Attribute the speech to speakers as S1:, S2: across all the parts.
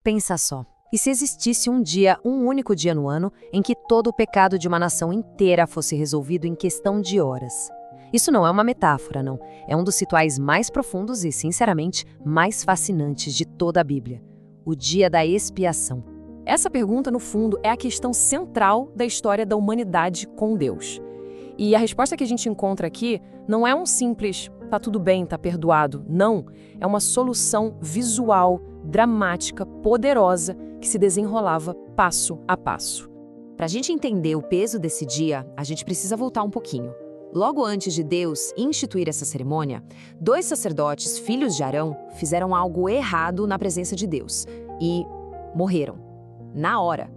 S1: Pensa só. E se existisse um único dia no ano, em que todo o pecado de uma nação inteira fosse resolvido em questão de horas? Isso não é uma metáfora, não. É um dos rituais mais profundos e, sinceramente, mais fascinantes de toda a Bíblia. O dia da expiação.
S2: Essa pergunta, no fundo, é a questão central da história da humanidade com Deus. E a resposta que a gente encontra aqui não é um simples "tá tudo bem, tá perdoado". Não, é uma solução visual, dramática, poderosa, que se desenrolava passo a passo.
S1: Para a gente entender o peso desse dia, a gente precisa voltar um pouquinho. Logo antes de Deus instituir essa cerimônia, 2 sacerdotes, filhos de Arão, fizeram algo errado na presença de Deus e morreram. Na hora.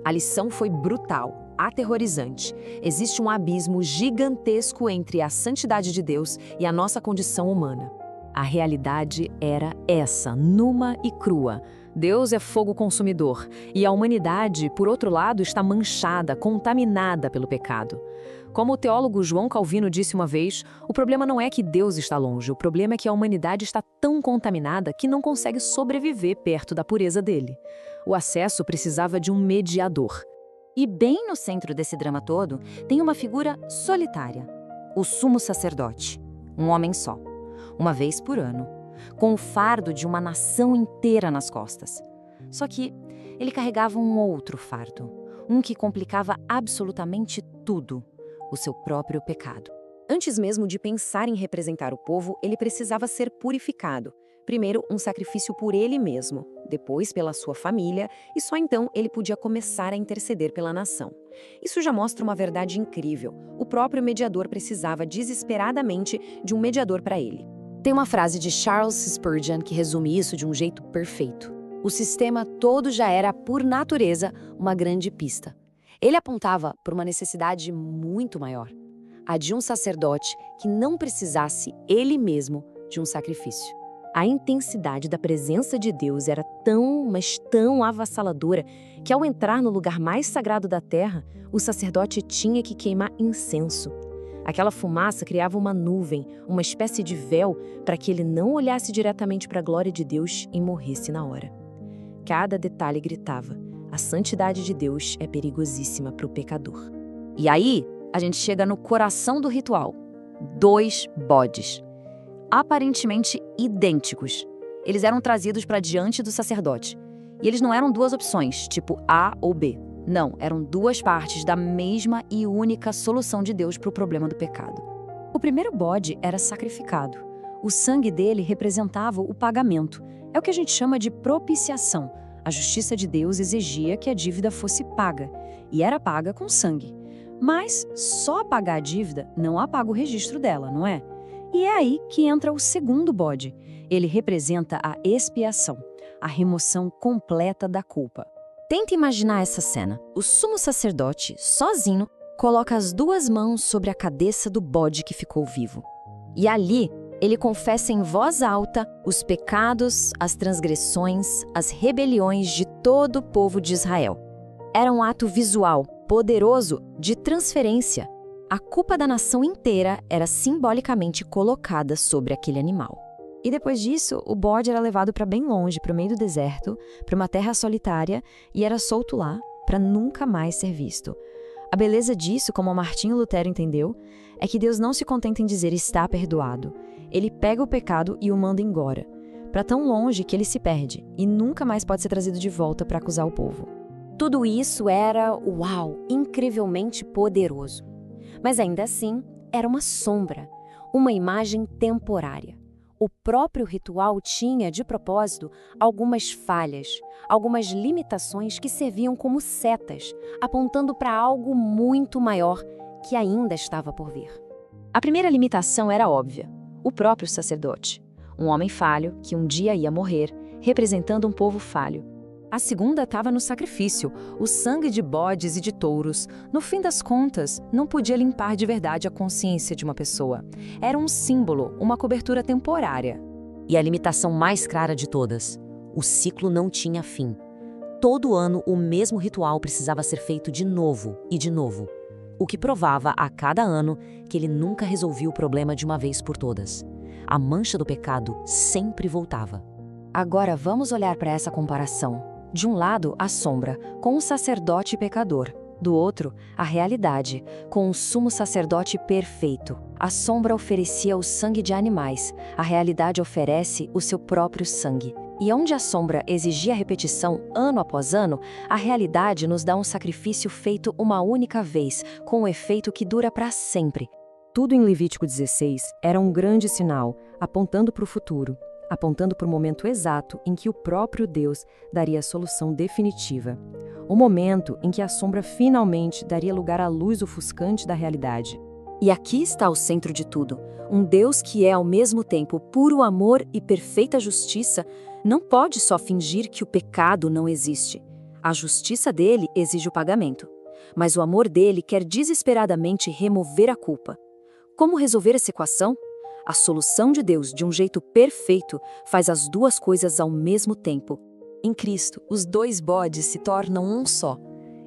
S1: A lição foi brutal, aterrorizante. Existe um abismo gigantesco entre a santidade de Deus e a nossa condição humana. A realidade era essa, nua e crua. Deus é fogo consumidor, e a humanidade, por outro lado, está manchada, contaminada pelo pecado. Como o teólogo João Calvino disse uma vez, o problema não é que Deus está longe, o problema é que a humanidade está tão contaminada que não consegue sobreviver perto da pureza dele. O acesso precisava de um mediador.
S3: E bem no centro desse drama todo, tem uma figura solitária, o sumo sacerdote, um homem só, uma vez por ano, com o fardo de uma nação inteira nas costas. Só que ele carregava um outro fardo, um que complicava absolutamente tudo, o seu próprio pecado.
S1: Antes mesmo de pensar em representar o povo, ele precisava ser purificado. Primeiro, um sacrifício por ele mesmo, depois pela sua família, e só então ele podia começar a interceder pela nação. Isso já mostra uma verdade incrível. O próprio mediador precisava desesperadamente de um mediador para ele. Tem uma frase de Charles Spurgeon que resume isso de um jeito perfeito. O sistema todo já era, por natureza, uma grande pista. Ele apontava para uma necessidade muito maior, a de um sacerdote que não precisasse ele mesmo de um sacrifício. A intensidade da presença de Deus era tão, mas tão avassaladora que, ao entrar no lugar mais sagrado da terra, o sacerdote tinha que queimar incenso. Aquela fumaça criava uma nuvem, uma espécie de véu, para que ele não olhasse diretamente para a glória de Deus e morresse na hora. Cada detalhe gritava: a santidade de Deus é perigosíssima para o pecador. E aí, a gente chega no coração do ritual. 2 bodes, aparentemente idênticos. Eles eram trazidos para diante do sacerdote. E eles não eram 2 opções, tipo A ou B. Não, eram 2 partes da mesma e única solução de Deus para o problema do pecado. O primeiro bode era sacrificado. O sangue dele representava o pagamento. É o que a gente chama de propiciação. A justiça de Deus exigia que a dívida fosse paga, e era paga com sangue. Mas só pagar a dívida não apaga o registro dela, não é? E é aí que entra o segundo bode. Ele representa a expiação, a remoção completa da culpa. Tenta imaginar essa cena. O sumo sacerdote, sozinho, coloca as 2 mãos sobre a cabeça do bode que ficou vivo. E ali, ele confessa em voz alta os pecados, as transgressões, as rebeliões de todo o povo de Israel. Era um ato visual, poderoso, de transferência. A culpa da nação inteira era simbolicamente colocada sobre aquele animal. E depois disso, o bode era levado para bem longe, para o meio do deserto, para uma terra solitária, e era solto lá para nunca mais ser visto. A beleza disso, como Martinho Lutero entendeu, é que Deus não se contenta em dizer "está perdoado". Ele pega o pecado e o manda embora, para tão longe que ele se perde e nunca mais pode ser trazido de volta para acusar o povo. Tudo isso era, uau, incrivelmente poderoso. Mas ainda assim, era uma sombra, uma imagem temporária. O próprio ritual tinha, de propósito, algumas falhas, algumas limitações que serviam como setas, apontando para algo muito maior que ainda estava por vir. A primeira limitação era óbvia: o próprio sacerdote, um homem falho que um dia ia morrer, representando um povo falho. A segunda estava no sacrifício, o sangue de bodes e de touros. No fim das contas, não podia limpar de verdade a consciência de uma pessoa. Era um símbolo, uma cobertura temporária.
S4: E a limitação mais clara de todas: o ciclo não tinha fim. Todo ano, o mesmo ritual precisava ser feito de novo e de novo, o que provava a cada ano que ele nunca resolvia o problema de uma vez por todas. A mancha do pecado sempre voltava.
S3: Agora vamos olhar para essa comparação. De um lado, a sombra, com o sacerdote pecador. Do outro, a realidade, com o sumo sacerdote perfeito. A sombra oferecia o sangue de animais, a realidade oferece o seu próprio sangue. E onde a sombra exigia repetição ano após ano, a realidade nos dá um sacrifício feito uma única vez, com um efeito que dura para sempre.
S2: Tudo em Levítico 16 era um grande sinal, apontando para o futuro, apontando para o momento exato em que o próprio Deus daria a solução definitiva. O momento em que a sombra finalmente daria lugar à luz ofuscante da realidade.
S1: E aqui está o centro de tudo. Um Deus que é ao mesmo tempo puro amor e perfeita justiça, não pode só fingir que o pecado não existe. A justiça dele exige o pagamento. Mas o amor dele quer desesperadamente remover a culpa. Como resolver essa equação? A solução de Deus, de um jeito perfeito, faz as duas coisas ao mesmo tempo.
S2: Em Cristo, os dois bodes se tornam um só.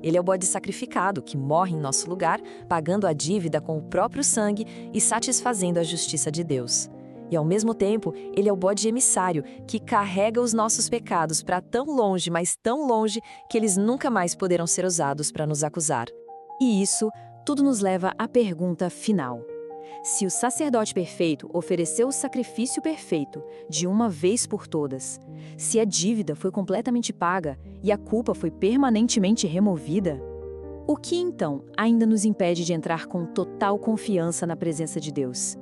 S2: Ele é o bode sacrificado, que morre em nosso lugar, pagando a dívida com o próprio sangue e satisfazendo a justiça de Deus. E, ao mesmo tempo, ele é o bode emissário, que carrega os nossos pecados para tão longe, mas tão longe, que eles nunca mais poderão ser usados para nos acusar.
S1: E isso tudo nos leva à pergunta final. Se o sacerdote perfeito ofereceu o sacrifício perfeito, de uma vez por todas, se a dívida foi completamente paga e a culpa foi permanentemente removida, o que então ainda nos impede de entrar com total confiança na presença de Deus?